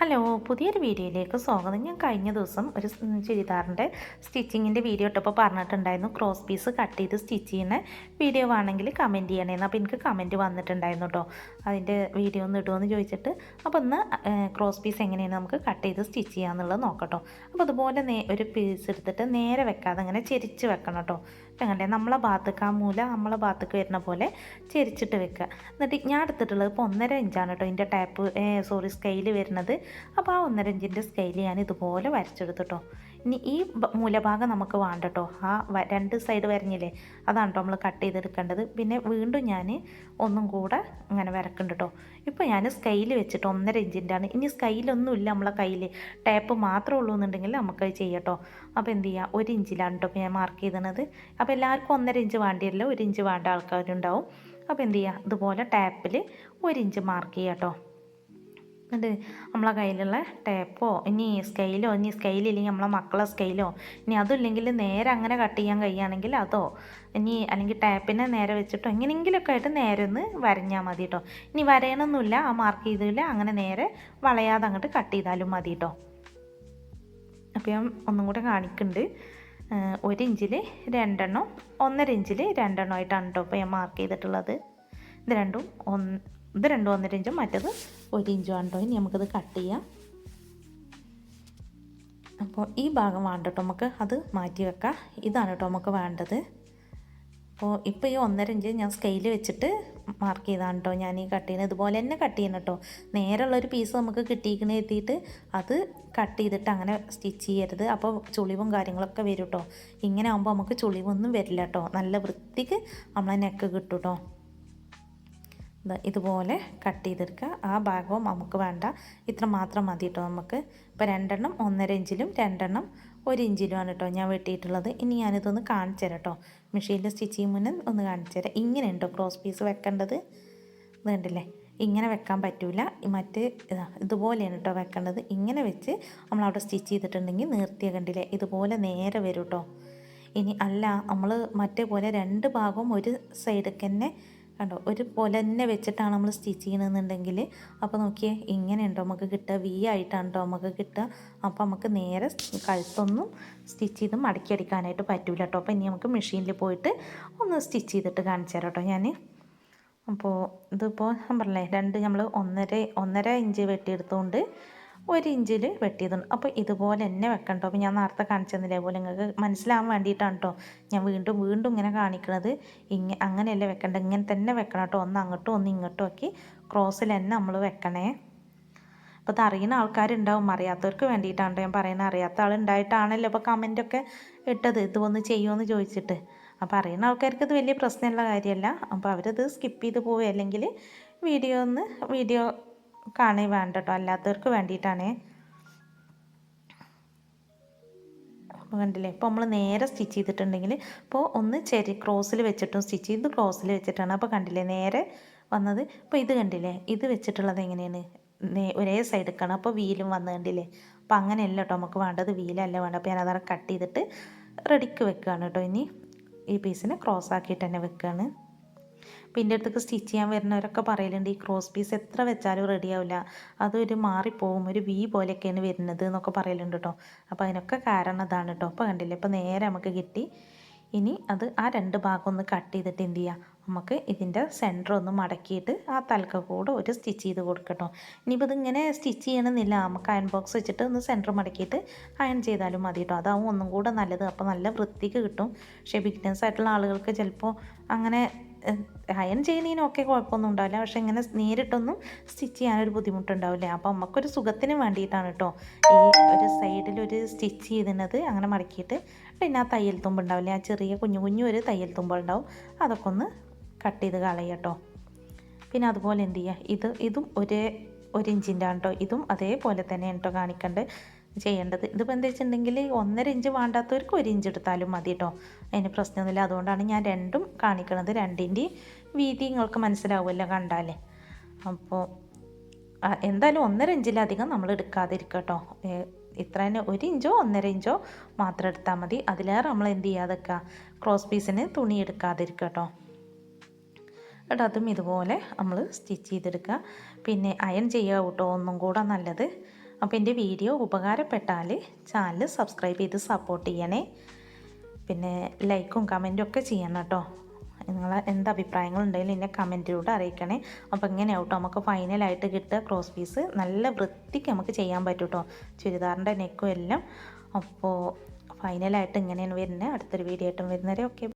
Hello, പുതിയൊരു വീഡിയോയിലേക്ക് സ്വാഗതം. ഞാൻ കഴിഞ്ഞ ദിവസം ഒരു ചുരിദാറിൻ്റെ സ്റ്റിച്ചിങ്ങിൻ്റെ വീഡിയോ ഇട്ടപ്പോൾ പറഞ്ഞിട്ടുണ്ടായിരുന്നു ക്രോസ് പീസ് കട്ട് ചെയ്ത് സ്റ്റിച്ച് ചെയ്യുന്ന വീഡിയോ ആണെങ്കിൽ കമൻറ്റ് ചെയ്യണേന്ന്. അപ്പോൾ എനിക്ക് കമൻറ്റ് വന്നിട്ടുണ്ടായിരുന്നു കേട്ടോ, അതിൻ്റെ വീഡിയോ ഒന്ന് ഇടുമെന്ന് ചോദിച്ചിട്ട്. അപ്പോൾ ഒന്ന് ക്രോസ് പീസ് എങ്ങനെയാണ് നമുക്ക് കട്ട് ചെയ്ത് സ്റ്റിച്ച് ചെയ്യാമെന്നുള്ളത് നോക്കട്ടോ. അപ്പോൾ അതുപോലെ ഒരു പീസ് എടുത്തിട്ട് നേരെ വെക്കാതെ അങ്ങനെ ചെരിച്ച് വെക്കണം കേട്ടോ. അപ്പം കണ്ടേ, നമ്മളെ ഭാഗത്തേക്ക് ആ മൂല നമ്മളെ ഭാഗത്തേക്ക് വരുന്ന പോലെ ചെരിച്ചിട്ട് വെക്കുക. എന്നിട്ട് ഞാൻ എടുത്തിട്ടുള്ളത് ഇപ്പോൾ 1.5 ഇഞ്ചാണ് കേട്ടോ ഇതിൻ്റെ സ്കെയിൽ വരുന്നത്. അപ്പോൾ ആ 1.5 ഇഞ്ചിൻ്റെ സ്കെയിൽ ഞാൻ ഇതുപോലെ വരച്ചെടുത്തിട്ടോ. ഇനി ഈ മൂലഭാഗം നമുക്ക് വേണ്ട കേട്ടോ, ആ രണ്ട് സൈഡ് വരഞ്ഞില്ലേ, അതാണ് കേട്ടോ നമ്മൾ കട്ട് ചെയ്തെടുക്കേണ്ടത്. പിന്നെ വീണ്ടും ഞാൻ ഒന്നും കൂടെ ഇങ്ങനെ വരക്കുന്നുണ്ട് കേട്ടോ. ഇപ്പോൾ ഞാൻ സ്കെയിൽ വെച്ചിട്ട് 1.5 ഇഞ്ചിൻ്റെ ആണ്. ഇനി സ്കെയിലൊന്നുമില്ല നമ്മളെ കയ്യിൽ, ടാപ്പ് മാത്രമേ ഉള്ളൂ എന്നുണ്ടെങ്കിൽ നമുക്കത് ചെയ്യാം കേട്ടോ. അപ്പോൾ എന്ത് ചെയ്യുക, 1 ഇഞ്ചിലാണ് കേട്ടോ ഇപ്പോൾ ഞാൻ മാർക്ക് ചെയ്തത്. അപ്പോൾ എല്ലാവർക്കും 1.5 ഇഞ്ച് വേണ്ടിയല്ലോ, 1 ഇഞ്ച് വേണ്ട ആൾക്കാരുണ്ടാവും. അപ്പോൾ എന്ത് ചെയ്യുക, ഇതുപോലെ ടാപ്പിൽ 1 ഇഞ്ച് മാർക്ക് ചെയ്യുക കേട്ടോ. എന്നിട്ട് നമ്മളെ കയ്യിലുള്ള ടേപ്പോ ഇനി സ്കെയിലില്ലെങ്കിൽ നമ്മളെ മക്കളെ സ്കെയിലോ, ഇനി അതുമില്ലെങ്കിൽ നേരെ അങ്ങനെ കട്ട് ചെയ്യാൻ കഴിയുകയാണെങ്കിൽ അതോ, ഇനി അല്ലെങ്കിൽ ടാപ്പിനെ നേരെ വെച്ചിട്ടോ എങ്ങനെയെങ്കിലുമൊക്കെ ആയിട്ട് നേരെ ഒന്ന് വരഞ്ഞാൽ മതി കേട്ടോ. ഇനി വരയണമെന്നില്ല, ആ മാർക്ക് ചെയ്തില്ല, അങ്ങനെ നേരെ വളയാതെ അങ്ങോട്ട് കട്ട് ചെയ്താലും മതി കേട്ടോ. അപ്പോൾ ഞാൻ ഒന്നും കൂടെ കാണിക്കുന്നുണ്ട്. 1 ഇഞ്ചിൽ 2 എണ്ണം, 1.5 ഇഞ്ചിൽ 2 എണ്ണം ആയിട്ടാണ് കേട്ടോ ഇപ്പോൾ ഞാൻ മാർക്ക് ചെയ്തിട്ടുള്ളത്. ഇത് രണ്ടും 1.5 ഇഞ്ചും മറ്റത് 1 ഇഞ്ചും ആണ് കേട്ടോ. ഇനി നമുക്കത് കട്ട് ചെയ്യാം. അപ്പോൾ ഈ ഭാഗം വേണ്ട കേട്ടോ, നമുക്ക് അത് മാറ്റി വെക്കാം. ഇതാണ് കേട്ടോ നമുക്ക് വേണ്ടത്. അപ്പോൾ ഇപ്പോൾ ഈ 1.5 ഇഞ്ച് ഞാൻ സ്കെയിൽ വെച്ചിട്ട് മാർക്ക് ചെയ്താണ് കേട്ടോ ഞാൻ ഈ കട്ട് ചെയ്യുന്നത്. ഇതുപോലെ തന്നെ കട്ട് ചെയ്യണം കേട്ടോ. നേരെയുള്ളൊരു പീസ് നമുക്ക് കിട്ടിയിരിക്കണ എത്തിയിട്ട് അത് കട്ട് ചെയ്തിട്ട് അങ്ങനെ സ്റ്റിച്ച് ചെയ്യരുത്. അപ്പോൾ ചുളിവും കാര്യങ്ങളൊക്കെ വരും കേട്ടോ. ഇങ്ങനെ ആകുമ്പോൾ നമുക്ക് ചുളിവൊന്നും വരില്ല കേട്ടോ. നല്ല വൃത്തിക്ക് നമ്മളെ നെക്ക് കിട്ടും കേട്ടോ. ഇതുപോലെ കട്ട് ചെയ്തെടുക്കുക. ആ ഭാഗവും നമുക്ക് വേണ്ട, ഇത്ര മാത്രം മതി കേട്ടോ നമുക്ക്. ഇപ്പോൾ 2 എണ്ണം 1.5 ഇഞ്ചിലും 2 എണ്ണം 1 ഇഞ്ചിലുമാണ് കേട്ടോ ഞാൻ വെട്ടിയിട്ടുള്ളത്. ഇനി ഞാനിതൊന്ന് കാണിച്ചു തരാം കേട്ടോ, മെഷീനിൽ സ്റ്റിച്ച് ചെയ്യും മുന്നേ ഒന്ന് കാണിച്ചു തരാം. ഇങ്ങനെ ഉണ്ടോ ക്രോസ് പീസ് വെക്കേണ്ടത്, ഇത് കണ്ടില്ലേ, ഇങ്ങനെ വെക്കാൻ പറ്റില്ല. ഇതുപോലെയാണ് കേട്ടോ വെക്കേണ്ടത്. ഇങ്ങനെ വെച്ച് നമ്മളവിടെ സ്റ്റിച്ച് ചെയ്തിട്ടുണ്ടെങ്കിൽ നിർത്തിയ കണ്ടില്ലേ, ഇതുപോലെ നേരെ വരും കേട്ടോ. ഇനി അല്ല, നമ്മൾ മറ്റേ പോലെ 2 ഭാഗവും ഒരു സൈഡിലേക്ക് തന്നെ കണ്ടോ ഒരു പോലെ തന്നെ വെച്ചിട്ടാണ് നമ്മൾ സ്റ്റിച്ച് ചെയ്യണമെന്നുണ്ടെങ്കിൽ, അപ്പോൾ നോക്കിയേ ഇങ്ങനെ ഉണ്ടോ നമുക്ക് കിട്ടുക, വി ആയിട്ടാണ് കേട്ടോ നമുക്ക് കിട്ടുക. അപ്പോൾ നമുക്ക് നേരെ കഴുത്തൊന്നും സ്റ്റിച്ച് ചെയ്ത് മടക്കി അടിക്കാനായിട്ട് പറ്റില്ല കേട്ടോ. അപ്പോൾ ഇനി നമുക്ക് മെഷീനിൽ പോയിട്ട് ഒന്ന് സ്റ്റിച്ച് ചെയ്തിട്ട് കാണിച്ചു തരാം കേട്ടോ ഞാൻ. അപ്പോൾ ഇതിപ്പോൾ ഞാൻ പറഞ്ഞില്ലേ, നമ്മൾ 1.5 ഇഞ്ച് വെട്ടിയെടുത്തുകൊണ്ട് 1 ഇഞ്ചിൽ വെട്ടിയതുണ്ട്. അപ്പോൾ ഇതുപോലെ തന്നെ വെക്കണം കേട്ടോ. അപ്പോൾ ഞാൻ നേരത്തെ കാണിച്ചതില്ലേ പോലെ നിങ്ങൾക്ക് മനസ്സിലാവാൻ വേണ്ടിയിട്ടാണ് കേട്ടോ ഞാൻ വീണ്ടും ഇങ്ങനെ കാണിക്കുന്നത്. അങ്ങനെയല്ല വെക്കേണ്ടത്, ഇങ്ങനെ തന്നെ വെക്കണം കേട്ടോ. ഒന്ന് അങ്ങോട്ടും ഒന്ന് ഇങ്ങോട്ടും ആക്കി ക്രോസിൽ തന്നെ നമ്മൾ വെക്കണേ. അപ്പോൾ ഇത് അറിയുന്ന ആൾക്കാരുണ്ടാവും, അറിയാത്തവർക്ക് വേണ്ടിയിട്ടാണ് ഞാൻ പറയുന്നത്. അറിയാത്ത ആളുണ്ടായിട്ടാണല്ലോ ഇപ്പോൾ കമൻറ്റൊക്കെ ഇട്ടത് ഇതൊന്ന് ചെയ്യുമെന്ന് ചോദിച്ചിട്ട്. അപ്പോൾ അറിയുന്ന ആൾക്കാർക്ക് ഇത് വലിയ പ്രശ്നമുള്ള കാര്യമല്ല. അപ്പോൾ അവരത് സ്കിപ്പ് ചെയ്ത് പോവുക, അല്ലെങ്കിൽ വീഡിയോ കാണേ വേണ്ട കേട്ടോ, അല്ലാത്തവർക്ക് വേണ്ടിയിട്ടാണേ. അപ്പോൾ കണ്ടില്ലേ, ഇപ്പോൾ നമ്മൾ നേരെ സ്റ്റിച്ച് ചെയ്തിട്ടുണ്ടെങ്കിൽ ഇപ്പോൾ ഒന്ന് ക്രോസിൽ വെച്ചിട്ടും സ്റ്റിച്ച് ചെയ്ത് ക്രോസിൽ വെച്ചിട്ടാണ്. അപ്പോൾ കണ്ടില്ലേ നേരെ വന്നത്. ഇപ്പോൾ ഇത് കണ്ടില്ലേ, ഇത് വെച്ചിട്ടുള്ളത് എങ്ങനെയാണ്, ഒരേ സൈഡ് എടുക്കണം. അപ്പോൾ വീലും വന്ന് കണ്ടില്ലേ. അപ്പോൾ അങ്ങനെയല്ല കേട്ടോ നമുക്ക് വേണ്ടത്, വീലല്ല വേണ്ട. അപ്പോൾ ഞാനതാണ് കട്ട് ചെയ്തിട്ട് റെഡിക്ക് വെക്കുകയാണ് കേട്ടോ. ഇനി ഈ പീസിനെ ക്രോസ് ആക്കിയിട്ട് തന്നെ വെക്കുകയാണ്. പിന്നെ അടുത്തേക്ക് സ്റ്റിച്ച് ചെയ്യാൻ വരുന്നവരൊക്കെ പറയലുണ്ട് ഈ ക്രോസ് പീസ് എത്ര വെച്ചാലും റെഡി ആവില്ല, അതൊരു മാറിപ്പോവും, ഒരു വി പോലെയൊക്കെയാണ് വരുന്നത് എന്നൊക്കെ പറയലുണ്ട് കേട്ടോ. അപ്പോൾ അതിനൊക്കെ കാരണം അതാണ് കേട്ടോ. അപ്പോൾ കണ്ടില്ലേ, ഇപ്പോൾ നേരെ നമുക്ക് കിട്ടി. ഇനി ആ 2 ഭാഗം ഒന്ന് കട്ട് ചെയ്തിട്ട് എന്ത് ചെയ്യുക, നമുക്ക് ഇതിൻ്റെ സെൻറ്റർ ഒന്ന് മടക്കിയിട്ട് ആ തലക്ക കൂടെ ഒരു സ്റ്റിച്ച് ചെയ്ത് കൊടുക്കട്ടോ. ഇനിയിപ്പോൾ ഇതിങ്ങനെ സ്റ്റിച്ച് ചെയ്യണമെന്നില്ല, നമുക്ക് അയൺ ബോക്സ് വെച്ചിട്ട് ഒന്ന് സെൻറ്റർ മടക്കിയിട്ട് അയൺ ചെയ്താലും മതി കേട്ടോ. അതാവും ഒന്നും കൂടെ നല്ലത്. അപ്പോൾ നല്ല വൃത്തിക്ക് കിട്ടും. പക്ഷേ ബിഗിനേഴ്സ് ആയിട്ടുള്ള ആളുകൾക്ക് ചിലപ്പോൾ അങ്ങനെ അയൺ ചെയ്യുന്നതിനൊക്കെ കുഴപ്പമൊന്നും ഉണ്ടാവില്ല, പക്ഷേ ഇങ്ങനെ നേരിട്ടൊന്നും സ്റ്റിച്ച് ചെയ്യാനൊരു ബുദ്ധിമുട്ടുണ്ടാവില്ല. അപ്പോൾ നമുക്കൊരു സുഖത്തിന് വേണ്ടിയിട്ടാണ് കേട്ടോ ഈ ഒരു സൈഡിലൊരു സ്റ്റിച്ച് ചെയ്തിരുന്നത് അങ്ങനെ മടക്കിയിട്ട്. പിന്നെ ആ തയ്യൽ തുമ്പ് ഉണ്ടാവില്ല, ആ ചെറിയ കുഞ്ഞു ഒരു തയ്യൽ തുമ്പുണ്ടാവും, അതൊക്കെ ഒന്ന് കട്ട് ചെയ്ത് കളയുക കേട്ടോ. പിന്നെ അതുപോലെ എന്ത് ചെയ്യുക, ഇതും 1 ഇഞ്ചിൻ്റെ ആണ് കേട്ടോ. ഇതും അതേപോലെ തന്നെയാണ് കേട്ടോ ചെയ്യേണ്ടത്. ഇതിപ്പോൾ എന്താ വെച്ചിട്ടുണ്ടെങ്കിൽ 1.5 ഇഞ്ച് വേണ്ടാത്തവർക്ക് 1 ഇഞ്ച് എടുത്താലും മതി കേട്ടോ, അതിന് പ്രശ്നമൊന്നുമില്ല. അതുകൊണ്ടാണ് ഞാൻ രണ്ടും കാണിക്കണത്. 2ൻ്റെയും വീതി നിങ്ങൾക്ക് മനസ്സിലാവുമല്ലോ കണ്ടാലേ. അപ്പോൾ എന്തായാലും 1.5 ഇഞ്ചിലധികം നമ്മൾ എടുക്കാതിരിക്കുക കേട്ടോ. ഇത്ര തന്നെ 1 ഇഞ്ചോ 1.5 ഇഞ്ചോ മാത്രം എടുത്താൽ മതി. അതിലേറെ നമ്മൾ എന്ത് ചെയ്യാതിരിക്കുക, ക്രോസ് പീസിന് തുണി എടുക്കാതിരിക്കുക കേട്ടോ. എന്നിട്ട് അതും ഇതുപോലെ നമ്മൾ സ്റ്റിച്ച് ചെയ്തെടുക്കുക. പിന്നെ അയൺ ചെയ്യുക കേട്ടോ, ഒന്നും കൂടെ നല്ലത്. അപ്പോൾ എൻ്റെ വീഡിയോ ഉപകാരപ്പെട്ടാൽ ചാനൽ സബ്സ്ക്രൈബ് ചെയ്ത് സപ്പോർട്ട് ചെയ്യണേ. പിന്നെ ലൈക്കും കമൻറ്റും ഒക്കെ ചെയ്യണം കേട്ടോ. നിങ്ങൾ എന്ത് അഭിപ്രായങ്ങളുണ്ടെങ്കിലും എന്നെ കമൻറ്റിലൂടെ അറിയിക്കണേ. അപ്പോൾ ഇങ്ങനെയാവും കേട്ടോ നമുക്ക് ഫൈനലായിട്ട് കിട്ടുക ക്രോസ് പീസ്. നല്ല വൃത്തിക്ക് നമുക്ക് ചെയ്യാൻ പറ്റും കേട്ടോ, ചുരിദാറിൻ്റെ നെക്കും എല്ലാം. അപ്പോൾ ഫൈനലായിട്ട് ഇങ്ങനെയാണ് വരുന്നത്. അടുത്തൊരു വീഡിയോ ആയിട്ടും വരുന്നവരെ ഓക്കെ.